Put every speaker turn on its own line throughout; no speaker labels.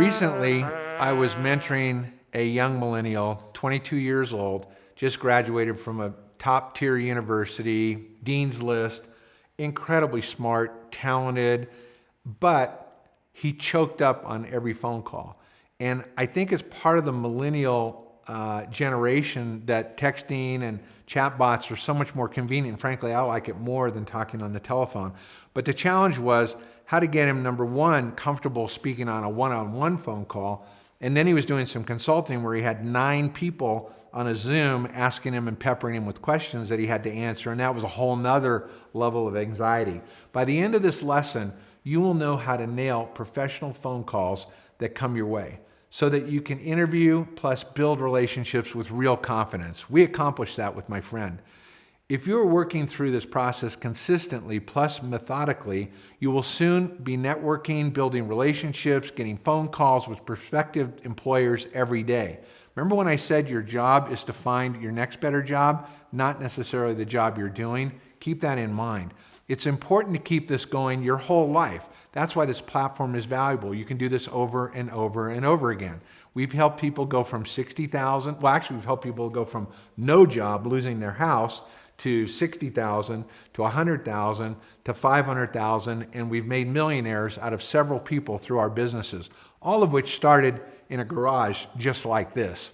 Recently, I was mentoring a young millennial, 22 years old, just graduated from a top tier university, dean's list, incredibly smart, talented, but he choked up on every phone call. And I think it's part of the millennial generation that texting and chatbots are so much more convenient. Frankly, I like it more than talking on the telephone. But the challenge was how to get him, number one, comfortable speaking on a one-on-one phone call. And then he was doing some consulting where he had 9 people on a Zoom asking him and peppering him with questions that he had to answer. And that was a whole nother level of anxiety. By the end of this lesson, you will know how to nail professional phone calls that come your way, so that you can interview plus build relationships with real confidence. We accomplished that with my friend. If you're working through this process consistently plus methodically, you will soon be networking, building relationships, getting phone calls with prospective employers every day. Remember when I said your job is to find your next better job, not necessarily the job you're doing? Keep that in mind. It's important to keep this going your whole life. That's why this platform is valuable. You can do this over and over and over again. We've helped people go from 60,000, well actually we've helped people go from no job, losing their house, to 60,000, to 100,000, to 500,000, and we've made millionaires out of several people through our businesses, all of which started in a garage just like this.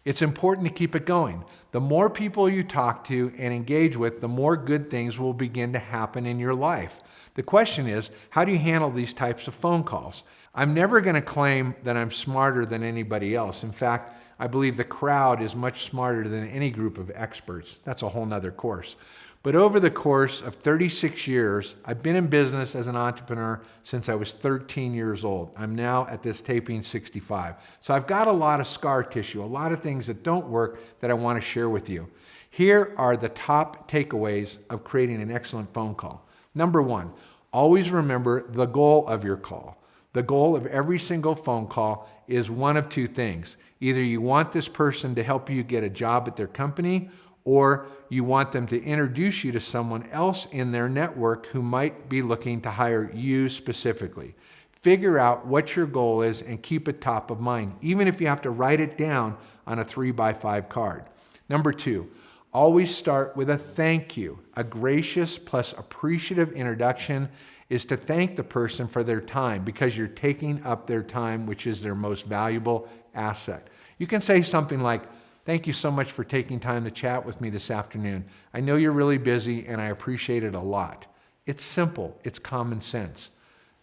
It's important to keep it going. The more people you talk to and engage with, the more good things will begin to happen in your life. The question is, how do you handle these types of phone calls? I'm never going to claim that I'm smarter than anybody else. In fact, I believe the crowd is much smarter than any group of experts. That's a whole nother course. But over the course of 36 years, I've been in business as an entrepreneur since I was 13 years old. I'm now at this taping 65. So I've got a lot of scar tissue, a lot of things that don't work that I want to share with you. Here are the top takeaways of creating an excellent phone call. Number one, always remember the goal of your call. The goal of every single phone call is one of two things. Either you want this person to help you get a job at their company, or you want them to introduce you to someone else in their network who might be looking to hire you specifically. Figure out what your goal is and keep it top of mind, even if you have to write it down on a 3x5 card. Number two, always start with a thank you. A gracious plus appreciative introduction is to thank the person for their time because you're taking up their time, which is their most valuable asset. You can say something like, "Thank you so much for taking time to chat with me this afternoon. I know you're really busy and I appreciate it a lot." It's simple, it's common sense.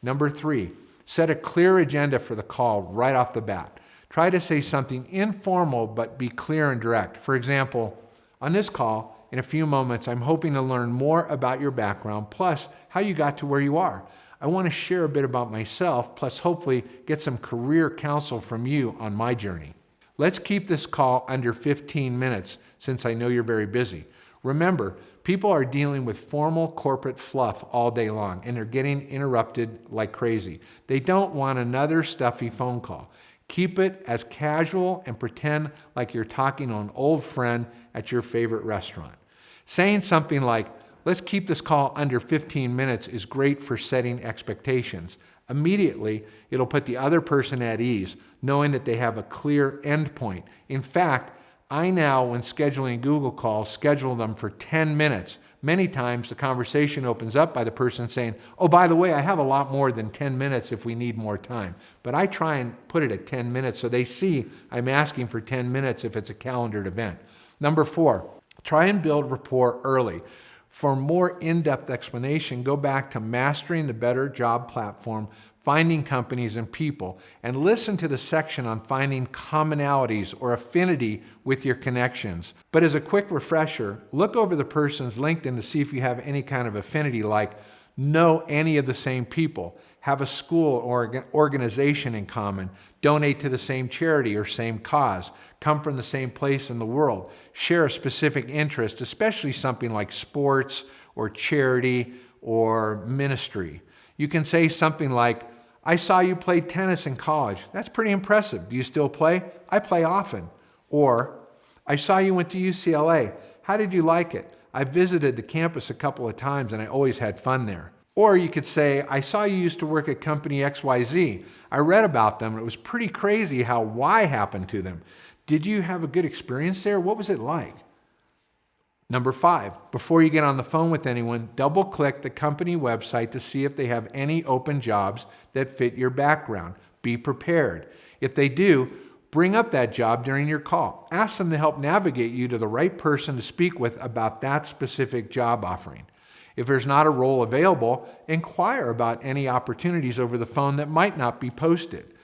Number three, set a clear agenda for the call right off the bat. Try to say something informal but be clear and direct. For example, on this call, in a few moments, I'm hoping to learn more about your background, plus how you got to where you are. I want to share a bit about myself, plus hopefully get some career counsel from you on my journey. Let's keep this call under 15 minutes since I know you're very busy. Remember, people are dealing with formal corporate fluff all day long and they're getting interrupted like crazy. They don't want another stuffy phone call. Keep it as casual and pretend like you're talking to an old friend at your favorite restaurant. Saying something like, "Let's keep this call under 15 minutes" is great for setting expectations. Immediately, it'll put the other person at ease, knowing that they have a clear end point. In fact, I now, when scheduling Google calls, schedule them for 10 minutes. Many times the conversation opens up by the person saying, "Oh, by the way, I have a lot more than 10 minutes if we need more time." But I try and put it at 10 minutes so they see I'm asking for 10 minutes if it's a calendared event. Number four, try and build rapport early. For more in-depth explanation, go back to Mastering the BetterJob platform, Finding Companies and People, and listen to the section on finding commonalities or affinity with your connections. But as a quick refresher, look over the person's LinkedIn to see if you have any kind of affinity, like know any of the same people, have a school or organization in common, donate to the same charity or same cause, come from the same place in the world, share a specific interest, especially something like sports or charity or ministry. You can say something like, "I saw you play tennis in college. That's pretty impressive. Do you still play? I play often." Or, "I saw you went to UCLA. How did you like it? I visited the campus a couple of times and I always had fun there." Or you could say, I saw you used to work at company XYZ. I read about them and it was pretty crazy how Y happened to them. Did you have a good experience there? What was it like? Number 5, before you get on the phone with anyone, double click the company website to see if they have any open jobs that fit your background. Be prepared. If they do, bring up that job during your call. Ask them to help navigate you to the right person to speak with about that specific job offering. If there's not a role available, inquire about any opportunities over the phone that might not be posted.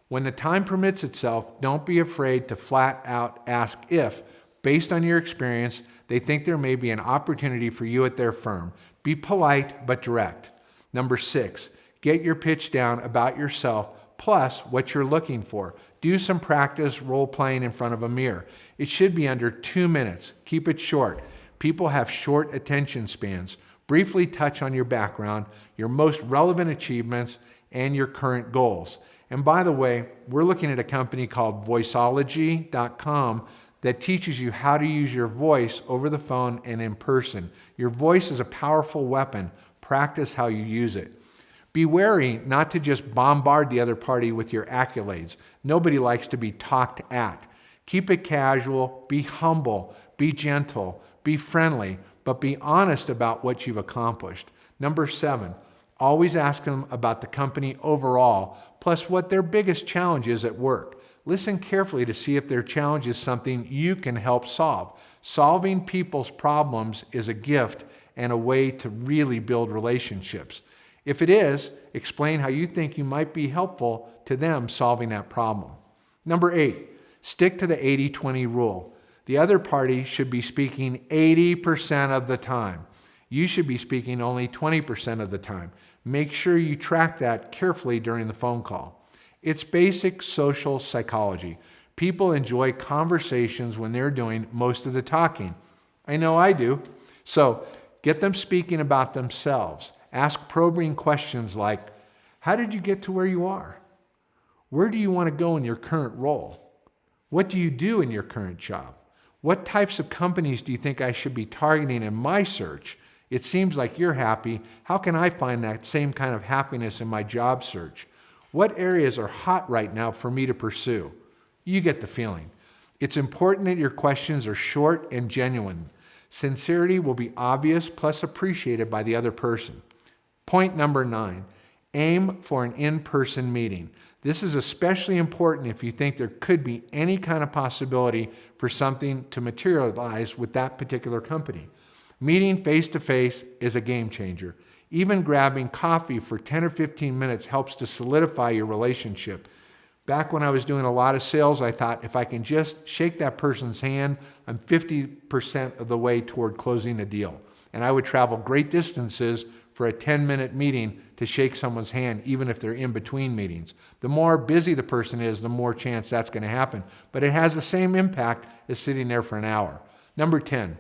When the time permits itself, don't be afraid to flat out ask if, based on your experience, they think there may be an opportunity for you at their firm. Be polite but direct. Number 6, get your pitch down about yourself plus what you're looking for. Do some practice role playing in front of a mirror. It should be under 2 minutes. Keep it short. People have short attention spans. Briefly touch on your background, your most relevant achievements, and your current goals. And by the way, we're looking at a company called Voiceology.com that teaches you how to use your voice over the phone and in person. Your voice is a powerful weapon. Practice how you use it. Be wary not to just bombard the other party with your accolades. Nobody likes to be talked at. Keep it casual, be humble, be gentle, be friendly, but be honest about what you've accomplished. Number 7, always ask them about the company overall, plus what their biggest challenge is at work. Listen carefully to see if their challenge is something you can help solve. Solving people's problems is a gift and a way to really build relationships. If it is, explain how you think you might be helpful to them solving that problem. Number 8, stick to the 80-20 rule. The other party should be speaking 80% of the time. You should be speaking only 20% of the time. Make sure you track that carefully during the phone call. It's basic social psychology. People enjoy conversations when they're doing most of the talking. I know I do. So get them speaking about themselves. Ask probing questions like, how did you get to where you are? Where do you want to go in your current role? What do you do in your current job? What types of companies do you think I should be targeting in my search? It seems like you're happy. How can I find that same kind of happiness in my job search? What areas are hot right now for me to pursue? You get the feeling. It's important that your questions are short and genuine. Sincerity will be obvious plus appreciated by the other person. Point number 9, aim for an in-person meeting. This is especially important if you think there could be any kind of possibility for something to materialize with that particular company. Meeting face-to-face is a game changer. Even grabbing coffee for 10 or 15 minutes helps to solidify your relationship. Back when I was doing a lot of sales, I thought if I can just shake that person's hand, I'm 50% of the way toward closing a deal. And I would travel great distances for a 10-minute meeting to shake someone's hand, even if they're in between meetings. The more busy the person is, the more chance that's going to happen. But it has the same impact as sitting there for an hour. Number 10,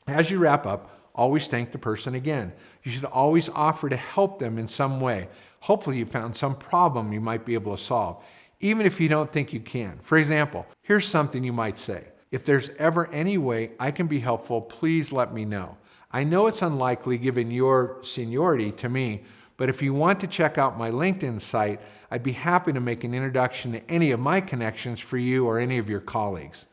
as you wrap up, always thank the person again. You should always offer to help them in some way. Hopefully you found some problem you might be able to solve, even if you don't think you can. For example, here's something you might say. If there's ever any way I can be helpful, please let me know. I know it's unlikely given your seniority to me, but if you want to check out my LinkedIn site, I'd be happy to make an introduction to any of my connections for you or any of your colleagues.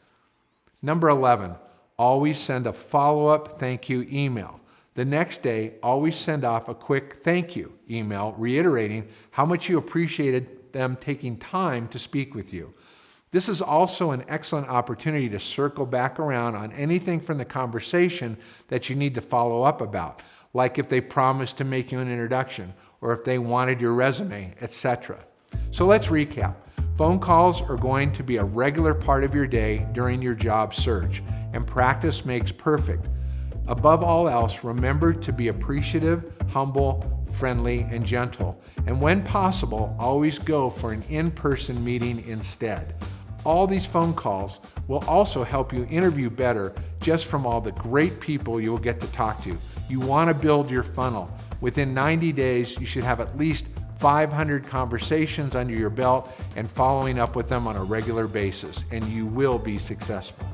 Number 11, always send a follow-up thank you email. The next day, always send off a quick thank you email reiterating how much you appreciated them taking time to speak with you. This is also an excellent opportunity to circle back around on anything from the conversation that you need to follow up about, like if they promised to make you an introduction or if they wanted your resume, etc. So let's recap. Phone calls are going to be a regular part of your day during your job search, and practice makes perfect. Above all else, remember to be appreciative, humble, friendly, and gentle. And when possible, always go for an in-person meeting instead. All these phone calls will also help you interview better just from all the great people you will get to talk to. You want to build your funnel. Within 90 days, you should have at least 500 conversations under your belt and following up with them on a regular basis, and you will be successful.